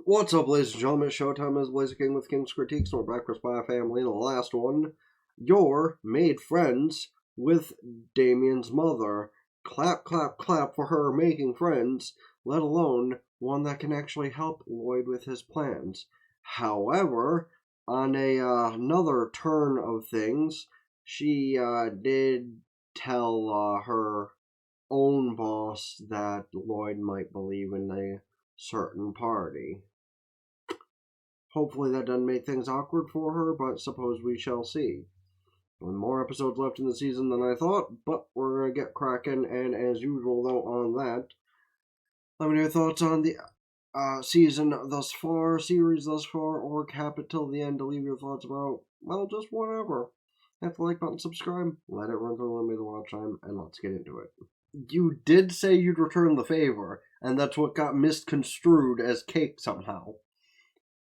What's up, ladies and gentlemen? Showtime is Blazer King with King's Critiques, and we're back with Spy Family. In the last one, you're made friends with Damien's mother. Clap, clap, clap for her making friends, let alone one that can actually help Loid with his plans. However, on another turn of things, she did tell her own boss that Loid might believe in a certain party. Hopefully that doesn't make things awkward for her, but suppose we shall see. More episodes left in the season than I thought, but we're going to get cracking, and as usual, though, on that, let me know your thoughts on the season thus far, series thus far, or cap it till the end to leave your thoughts about, well, just whatever. Hit the like button, subscribe, let it run through the watch time, and let's get into it. You did say you'd return the favor, and that's what got misconstrued as cake somehow.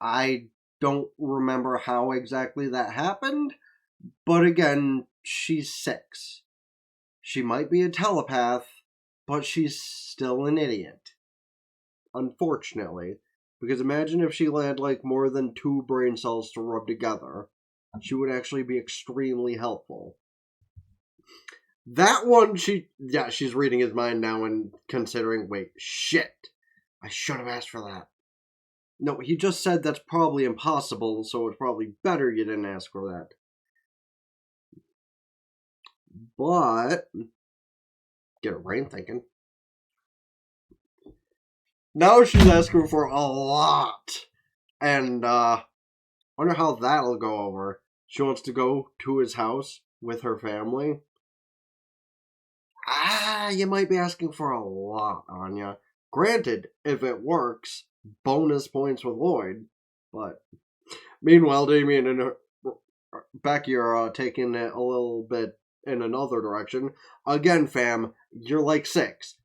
I don't remember how exactly that happened, but again, she's 6. She might be a telepath, but she's still an idiot. Unfortunately. Because imagine if she had more than 2 brain cells to rub together. She would actually be extremely helpful. That one, she's reading his mind now and considering, wait, shit. I should have asked for that. No, he just said that's probably impossible, so it's probably better you didn't ask for that. But, get her brain thinking. Now she's asking for a lot. And, wonder how that'll go over. She wants to go to his house with her family. You might be asking for a lot, Anya. Granted, if it works, bonus points with Loid. But meanwhile, Damien and Becky are taking it a little bit in another direction. Again, fam, you're 6.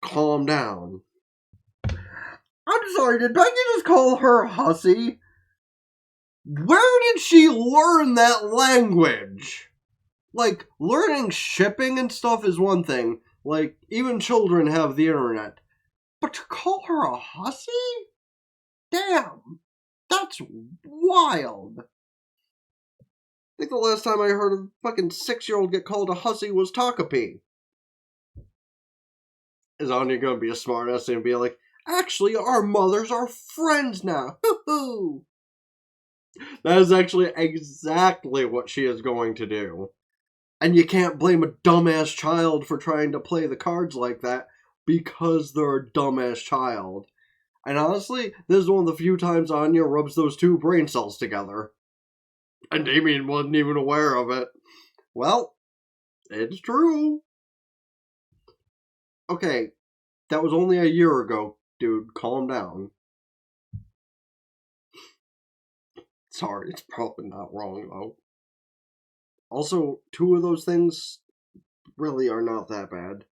Calm down. I'm sorry, did Becky just call her hussy? Where did she learn that language? Learning shipping and stuff is one thing. Even children have the internet. But to call her a hussy? Damn, that's wild. I think the last time I heard a fucking 6-year-old get called a hussy was Takapee. Is Anya gonna be a smartass and be like, actually, our mothers are friends now. Hoo-hoo. That is actually exactly what she is going to do. And you can't blame a dumbass child for trying to play the cards like that because they're a dumbass child. And honestly, this is one of the few times Anya rubs those 2 brain cells together. And Damien wasn't even aware of it. Well, it's true. Okay, that was only a year ago, dude. Calm down. Sorry, it's probably not wrong, though. Also, 2 of those things really are not that bad.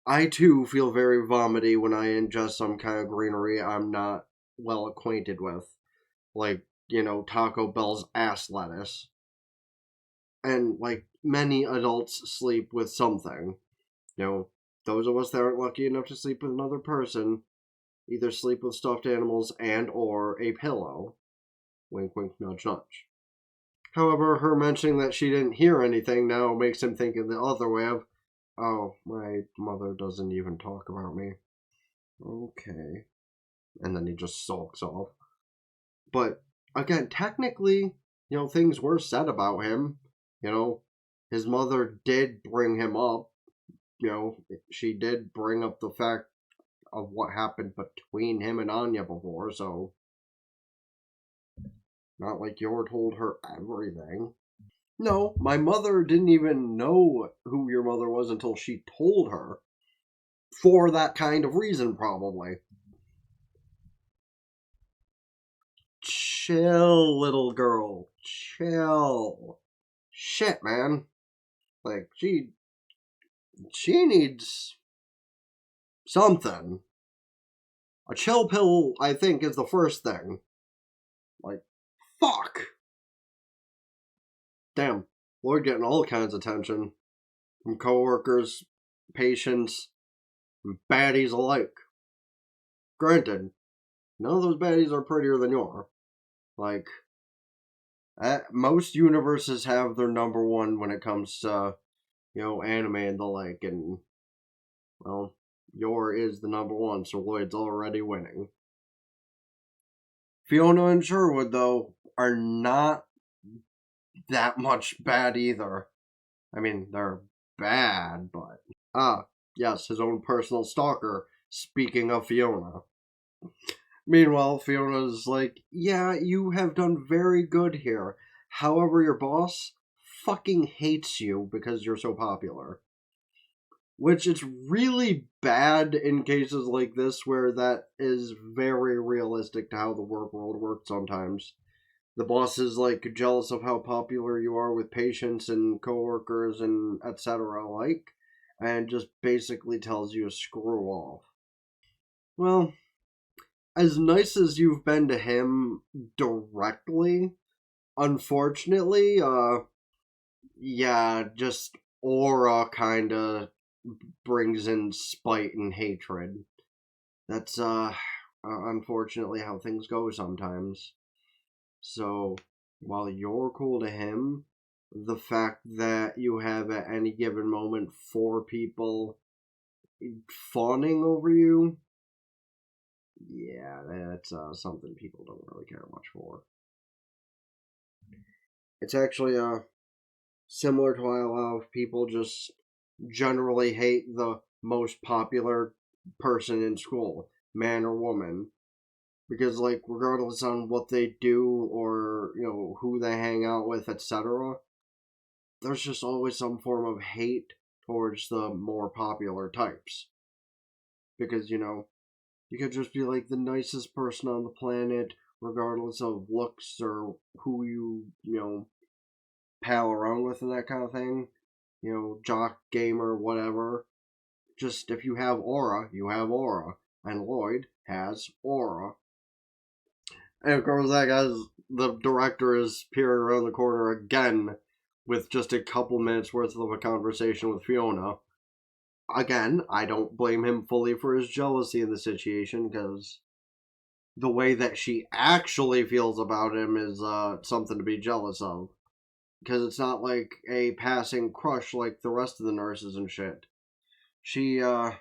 I too feel very vomity when I ingest some kind of greenery I'm not well acquainted with. Taco Bell's ass lettuce. And, many adults sleep with something. Those of us that aren't lucky enough to sleep with another person either sleep with stuffed animals and or a pillow. Wink, wink, nudge, nudge. However, her mentioning that she didn't hear anything now makes him think in the other way of, oh, my mother doesn't even talk about me. Okay. And then he just sulks off. But, again, technically, things were said about him. His mother did bring him up. She did bring up the fact of what happened between him and Anya before, so not like Yor told her everything. No, my mother didn't even know who your mother was until she told her. For that kind of reason, probably. Chill, little girl. Chill. Shit, man. She needs something. A chill pill, I think, is the first thing. Fuck! Damn, Loid getting all kinds of attention. From coworkers, patients, and baddies alike. Granted, none of those baddies are prettier than you are. Like, most universes have their number one when it comes to, anime and the like, and, well, your is the number one, so Loid's already winning. Fiona and Sherwood, though, are not that much bad either. I mean, they're bad, but. Yes, his own personal stalker, speaking of Fiona. Meanwhile, Fiona's like, yeah, you have done very good here. However, your boss fucking hates you because you're so popular. Which is really bad in cases like this where that is very realistic to how the work world works sometimes. The boss is like jealous of how popular you are with patients and coworkers and etc. alike, and just basically tells you to screw off. Well, as nice as you've been to him directly, unfortunately, yeah, just aura kinda brings in spite and hatred. That's, unfortunately how things go sometimes. So, while you're cool to him, the fact that you have at any given moment 4 people fawning over you, yeah, that's something people don't really care much for. It's actually similar to why a lot of people just generally hate the most popular person in school, man or woman, because like regardless on what they do or who they hang out with, etc., there's just always some form of hate towards the more popular types. Because you could just be like the nicest person on the planet, regardless of looks or who you pal around with and that kind of thing. Jock, gamer, whatever. Just if you have aura, you have aura. And Loid has aura. And of course, that guy's the director is peering around the corner again with just a couple minutes worth of a conversation with Fiona. Again, I don't blame him fully for his jealousy in the situation because the way that she actually feels about him is something to be jealous of. Because it's not like a passing crush like the rest of the nurses and shit. She, well,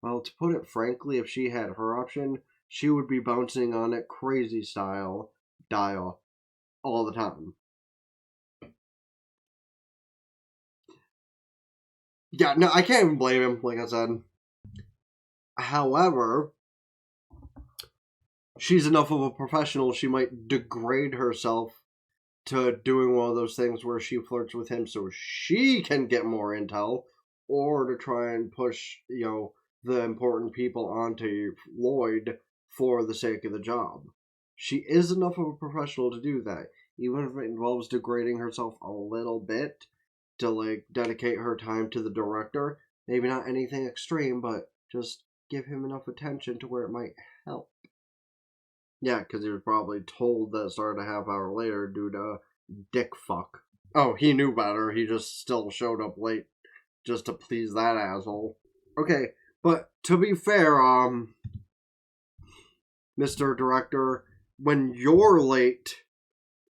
to put it frankly, if she had her option, she would be bouncing on it crazy style, dial, all the time. Yeah, no, I can't even blame him, like I said. However, she's enough of a professional, she might degrade herself to doing one of those things where she flirts with him so she can get more intel, or to try and push, the important people onto Loid for the sake of the job. She is enough of a professional to do that, even if it involves degrading herself a little bit to like dedicate her time to the director. Maybe not anything extreme, but just give him enough attention to where it might help. Yeah, because he was probably told that started a half hour later due to dick fuck. Oh, he knew better. He just still showed up late just to please that asshole. Okay, but to be fair, Mr. Director, when you're late,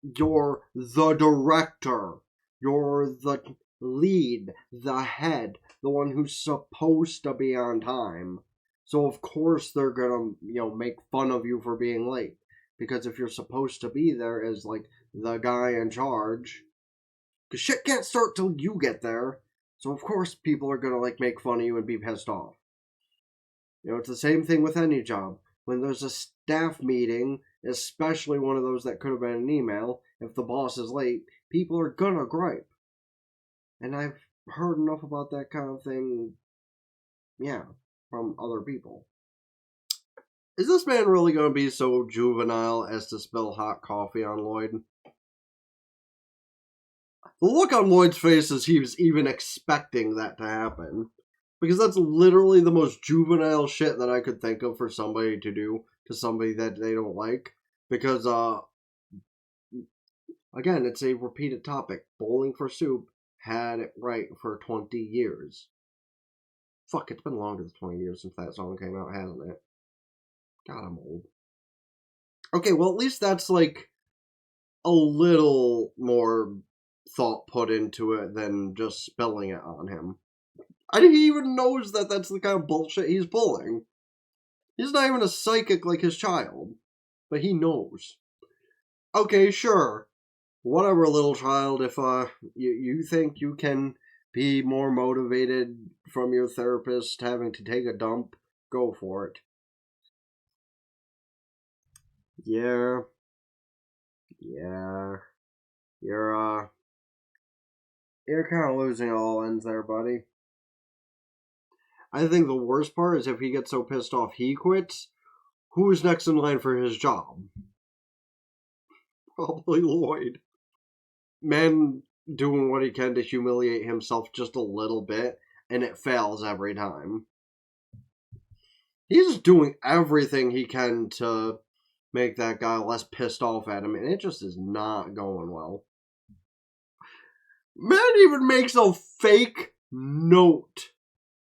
you're the director. You're the lead, the head, the one who's supposed to be on time. So of course they're gonna, make fun of you for being late. Because if you're supposed to be there as like the guy in charge, because shit can't start till you get there. So of course people are gonna like make fun of you and be pissed off. It's the same thing with any job. When there's a staff meeting, especially one of those that could have been an email, if the boss is late, people are gonna gripe. And I've heard enough about that kind of thing, yeah, from other people. Is this man really gonna be so juvenile as to spill hot coffee on Loid? The look on Loid's face as he was even expecting that to happen. Because that's literally the most juvenile shit that I could think of for somebody to do to somebody that they don't like. Because, again, it's a repeated topic. Bowling for Soup had it right for 20 years. Fuck, it's been longer than 20 years since that song came out, hasn't it? God, I'm old. Okay, well, at least that's like a little more thought put into it than just spilling it on him. He even knows that that's the kind of bullshit he's pulling. He's not even a psychic like his child, but he knows. Okay, sure. Whatever, little child, if you think you can be more motivated from your therapist having to take a dump, go for it. Yeah. Yeah. You're kind of losing all ends there, buddy. I think the worst part is if he gets so pissed off he quits, who's next in line for his job? Probably Loid. Man doing what he can to humiliate himself just a little bit, and it fails every time. He's doing everything he can to make that guy less pissed off at him, and it just is not going well. Man even makes a fake note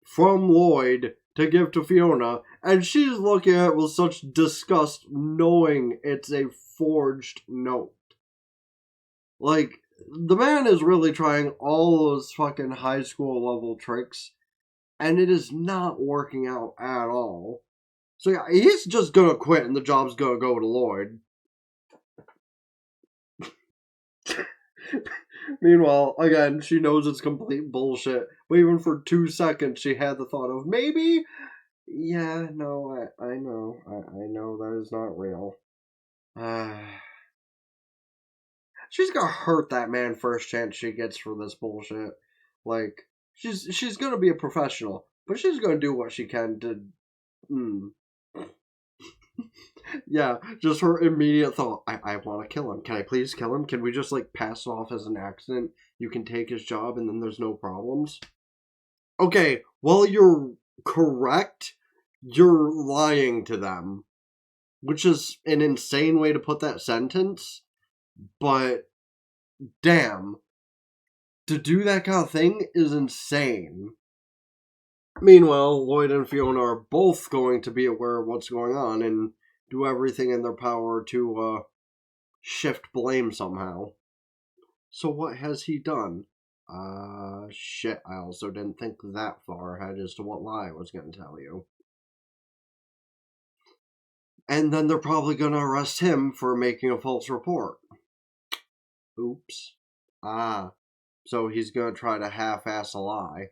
from Loid to give to Fiona, and she's looking at it with such disgust, knowing it's a forged note. Like, the man is really trying all those fucking high school level tricks, and it is not working out at all. So yeah, he's just gonna quit, and the job's gonna go to Loid. Meanwhile, again, she knows it's complete bullshit, but even for 2 seconds, she had the thought of, maybe, yeah, no, I know, I know that is not real. She's gonna hurt that man first chance she gets for this bullshit. Like, she's gonna be a professional, but she's gonna do what she can to, Yeah, just her immediate thought, I want to kill him. Can I please kill him? Can we just, like, pass it off as an accident? You can take his job and then there's no problems? Okay, well, you're correct. You're lying to them. Which is an insane way to put that sentence. But, damn. To do that kind of thing is insane. Meanwhile, Loid and Fiona are both going to be aware of what's going on and do everything in their power to shift blame somehow. So what has he done? Shit, I also didn't think that far ahead as to what lie I was going to tell you. And then they're probably going to arrest him for making a false report. Oops. So he's going to try to half-ass a lie.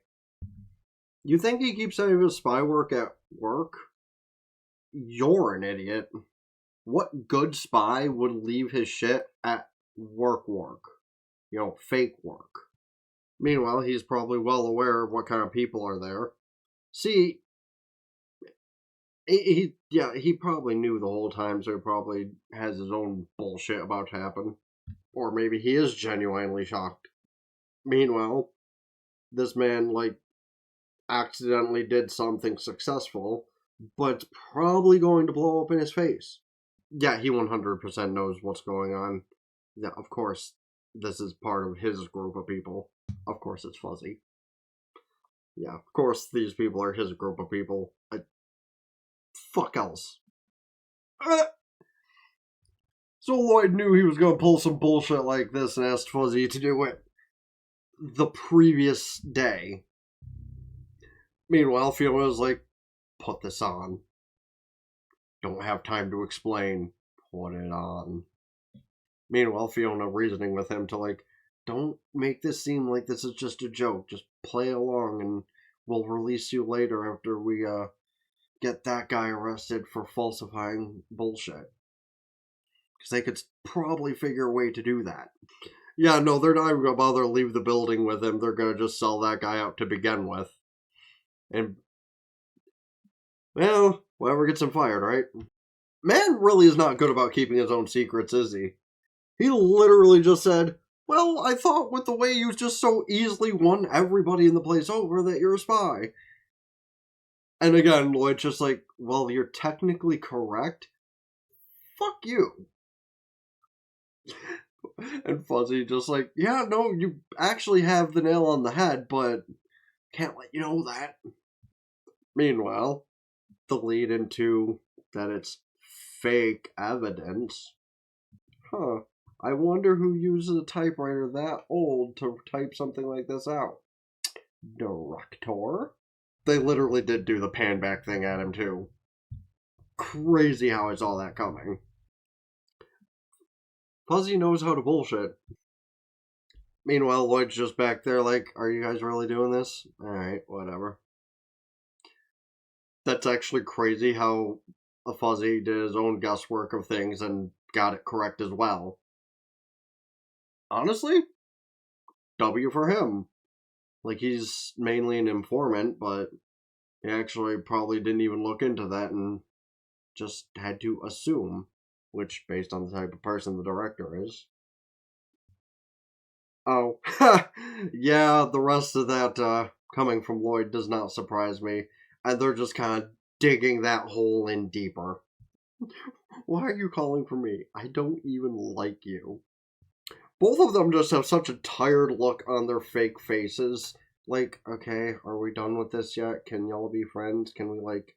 You think he keeps any of his spy work at work? You're an idiot. What good spy would leave his shit at work? You know, fake work. Meanwhile, he's probably well aware of what kind of people are there. See, he probably knew the whole time, so he probably has his own bullshit about to happen. Or maybe he is genuinely shocked. Meanwhile, this man, like, accidentally did something successful, but it's probably going to blow up in his face. Yeah, he 100% knows what's going on. Yeah, of course, this is part of his group of people. Of course it's Fuzzy. Yeah, of course these people are his group of people. Fuck else. So Loid knew he was going to pull some bullshit like this and asked Fuzzy to do it the previous day. Meanwhile, Fiona was like, put this on. Don't have time to explain. Put it on. Meanwhile, Fiona reasoning with him to, like, don't make this seem like this is just a joke. Just play along and we'll release you later after we get that guy arrested for falsifying bullshit. Because they could probably figure a way to do that. Yeah, no, they're not even going to bother to leave the building with him. They're going to just sell that guy out to begin with. And, well, whoever gets him fired, right? Man really is not good about keeping his own secrets, is he? He literally just said, well, I thought with the way you just so easily won everybody in the place over that you're a spy. And again, Loid's just like, well, you're technically correct. Fuck you. And Fuzzy just like, yeah, no, you actually have the nail on the head, but can't let you know that. Meanwhile, the lead into that it's fake evidence. Huh. I wonder who uses a typewriter that old to type something like this out. Director? They literally did do the pan back thing at him, too. Crazy how I saw that coming. Fuzzy knows how to bullshit. Meanwhile, Loid's just back there like, are you guys really doing this? Alright, whatever. That's actually crazy how a Fuzzy did his own guesswork of things and got it correct as well. Honestly, W for him. Like, he's mainly an informant, but he actually probably didn't even look into that and just had to assume, which, based on the type of person the director is. Oh, yeah, the rest of that coming from Loid does not surprise me, and they're just kind of digging that hole in deeper. Why are you calling for me? I don't even like you. Both of them just have such a tired look on their fake faces. Like, okay, are we done with this yet? Can y'all be friends? Can we, like...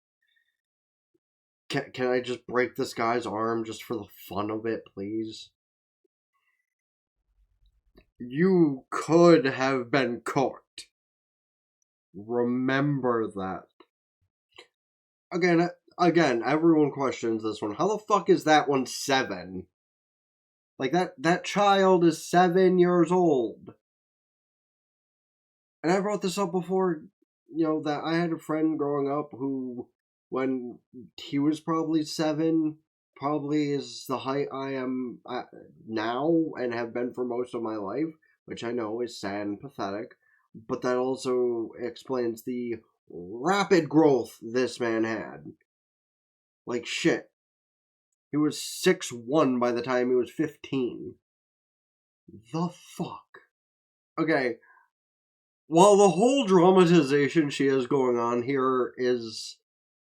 Can I just break this guy's arm just for the fun of it, please? You could have been cooked. Remember that. Again, everyone questions this one. How the fuck is that one 7? Like, that child is 7 years old. And I brought this up before, that I had a friend growing up who, when he was probably 7, probably is the height I am now and have been for most of my life, which I know is sad and pathetic, but that also explains the rapid growth this man had. Like, shit. He was 6'1" by the time he was 15. The fuck? Okay, while the whole dramatization she has going on here is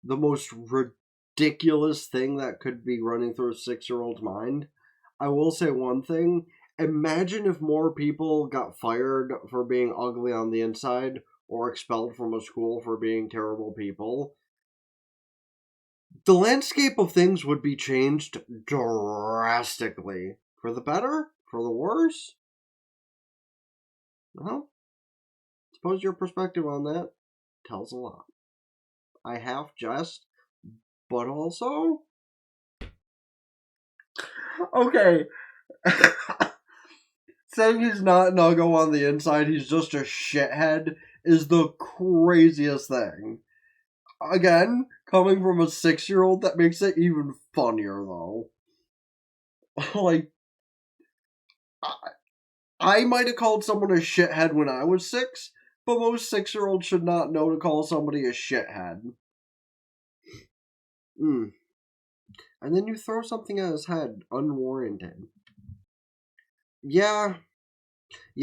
the most ridiculous thing that could be running through a 6-year-old's mind, I will say one thing. Imagine if more people got fired for being ugly on the inside or expelled from a school for being terrible people. The landscape of things would be changed drastically. For the better? For the worse? Well, suppose your perspective on that tells a lot. I half jest, but also... Okay. Saying he's not Nuggo on the inside, he's just a shithead, is the craziest thing. Again, coming from a 6-year-old, that makes it even funnier, though. Like, I might have called someone a shithead when I was 6, but most 6-year-olds should not know to call somebody a shithead. And then you throw something at his head, unwarranted. Yeah,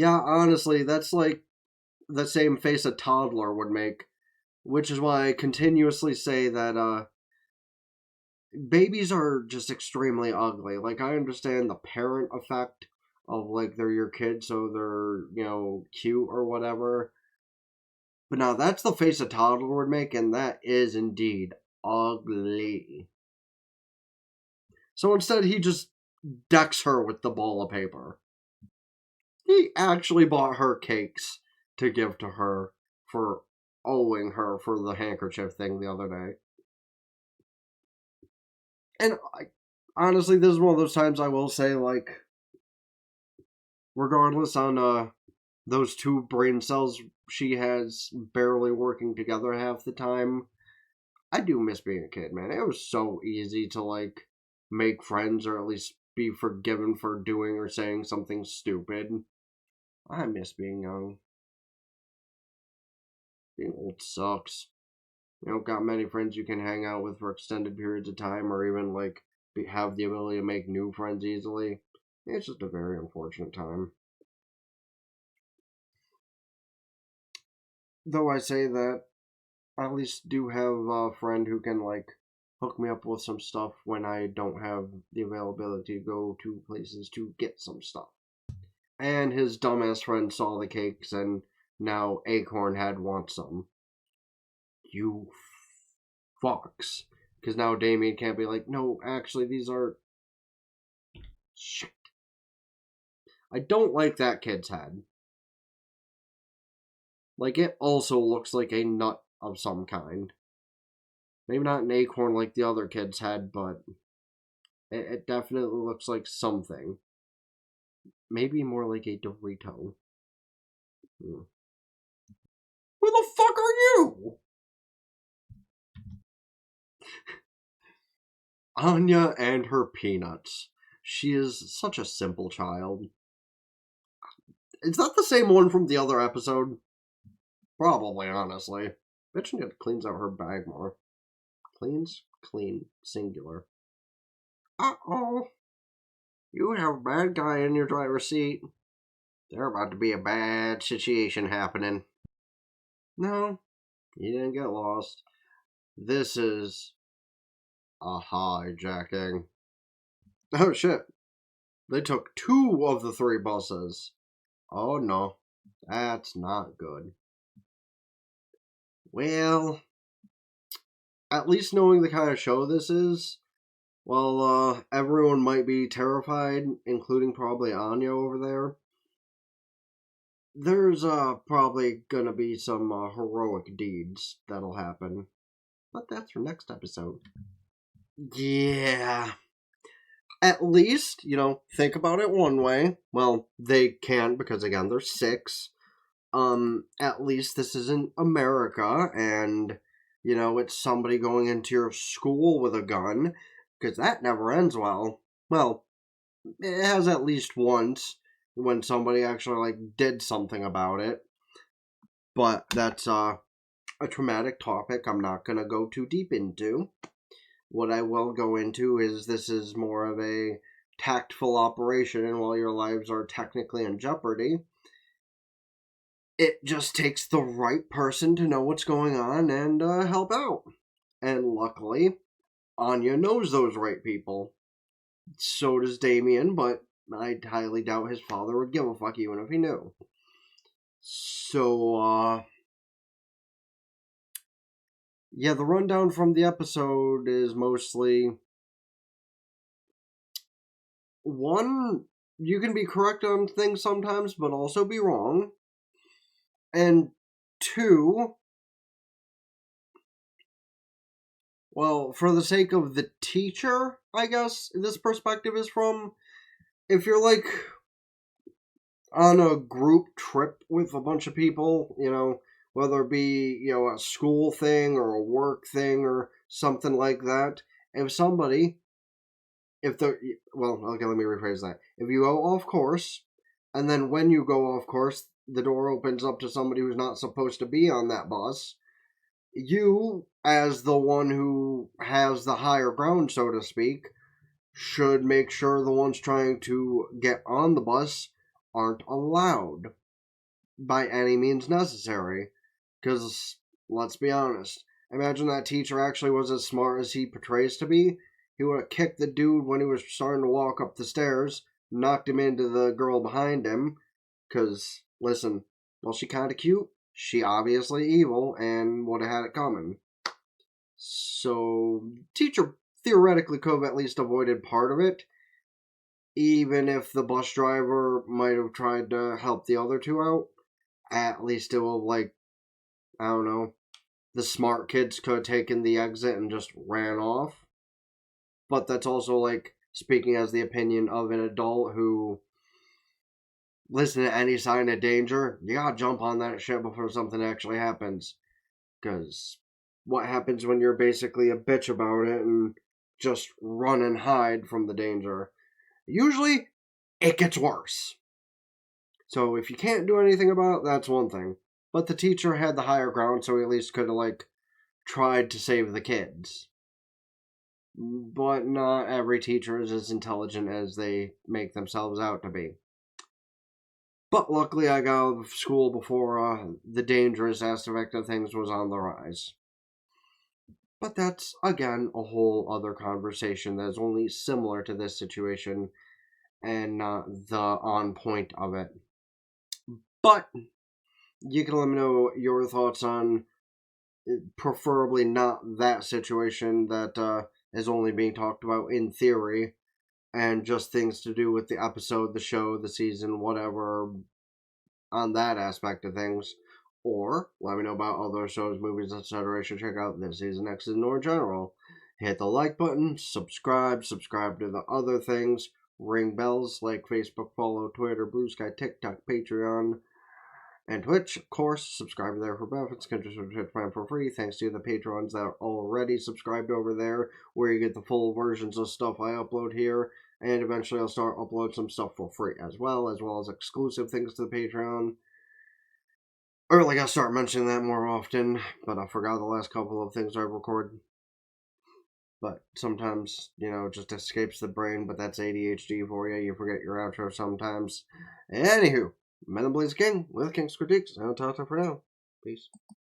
honestly, that's like the same face a toddler would make, which is why I continuously say that, babies are just extremely ugly. Like, I understand the parent effect of, like, they're your kids, so they're, cute or whatever. But now, that's the face a toddler would make, and that is indeed ugly. So instead, he just decks her with the ball of paper. He actually bought her cakes to give to her for owing her for the handkerchief thing the other day. And honestly, this is one of those times I will say, like, regardless on those 2 brain cells she has barely working together half the time, I do miss being a kid, man. It was so easy to, like, make friends or at least be forgiven for doing or saying something stupid. I miss being young. Being old sucks. You don't got many friends you can hang out with for extended periods of time or even, like, have the ability to make new friends easily. It's just a very unfortunate time. Though I say that, I at least do have a friend who can, like, hook me up with some stuff when I don't have the availability to go to places to get some stuff. And his dumbass friend saw the cakes and now Acorn Head wants some. You fucks. Because now Damien can't be like, no, actually, these are... Shit. I don't like that kid's head. Like, it also looks like a nut of some kind. Maybe not an acorn like the other kid's head, but it definitely looks like something. Maybe more like a Dorito. Who the fuck are you? Anya and her peanuts. She is such a simple child. Is that the same one from the other episode? Probably, honestly. Bitch cleans out her bag more. Cleans? Clean. Singular. Uh-oh. You have a bad guy in your driver's seat. There's about to be a bad situation happening. No, you didn't get lost. This is a hijacking. Oh shit. They took 2 of the 3 buses. Oh no, that's not good. Well, at least knowing the kind of show this is, well, everyone might be terrified, including probably Anya over there. There's probably gonna be some heroic deeds that'll happen. But that's for next episode. Yeah. At least, think about it one way. Well, they can because again, they're 6. At least this isn't America and it's somebody going into your school with a gun, because that never ends well. Well, it has at least once when somebody actually did something about it. But that's a traumatic topic I'm not going to go too deep into. What I will go into is this is more of a tactful operation, and while your lives are technically in jeopardy, it just takes the right person to know what's going on and help out. And luckily, Anya knows those right people. So does Damien, but I highly doubt his father would give a fuck even if he knew. So, yeah, the rundown from the episode is mostly... 1, you can be correct on things sometimes, but also be wrong. And 2, well, for the sake of the teacher, I guess, this perspective is from, if you're on a group trip with a bunch of people, whether it be, a school thing or a work thing or something like that, if somebody, okay, let me rephrase that. If you go off course, and then when you go off course, the door opens up to somebody who's not supposed to be on that bus, you, as the one who has the higher ground, so to speak, should make sure the ones trying to get on the bus aren't allowed by any means necessary. Because, let's be honest, imagine that teacher actually was as smart as he portrays to be. He would have kicked the dude when he was starting to walk up the stairs, knocked him into the girl behind him, because, listen, well, she kinda cute, she obviously evil, and would have had it coming. So, teacher theoretically could have at least avoided part of it, even if the bus driver might have tried to help the other 2 out. At least it will, I don't know, the smart kids could have taken the exit and just ran off. But that's also, speaking as the opinion of an adult who, listen to any sign of danger, you gotta jump on that shit before something actually happens. Because what happens when you're basically a bitch about it and just run and hide from the danger? Usually, it gets worse. So if you can't do anything about it, that's one thing. But the teacher had the higher ground, so he at least could have, tried to save the kids. But not every teacher is as intelligent as they make themselves out to be. But luckily I got out of school before the dangerous aspect of things was on the rise. But that's, again, a whole other conversation that is only similar to this situation and not the on point of it. But you can let me know your thoughts on preferably not that situation that is only being talked about in theory, and just things to do with the episode, the show, the season, whatever, on that aspect of things. Or let me know about other shows, movies, etc. I should check out this season, next season, or general. Hit the like button, subscribe to the other things, ring bells like Facebook, follow, Twitter, Blue Sky, TikTok, Patreon, and Twitch. Of course, subscribe there for benefits. Can just Twitch Prime for free. Thanks to the patrons that are already subscribed over there, where you get the full versions of stuff I upload here. And eventually I'll start uploading some stuff for free as well as exclusive things to the Patreon. Or like I'll start mentioning that more often, but I forgot the last couple of things I recorded. But sometimes, it just escapes the brain, but that's ADHD for you. You forget your outro sometimes. Anywho, Men and Blaze King with King's Critiques. I'll talk to you for now. Peace.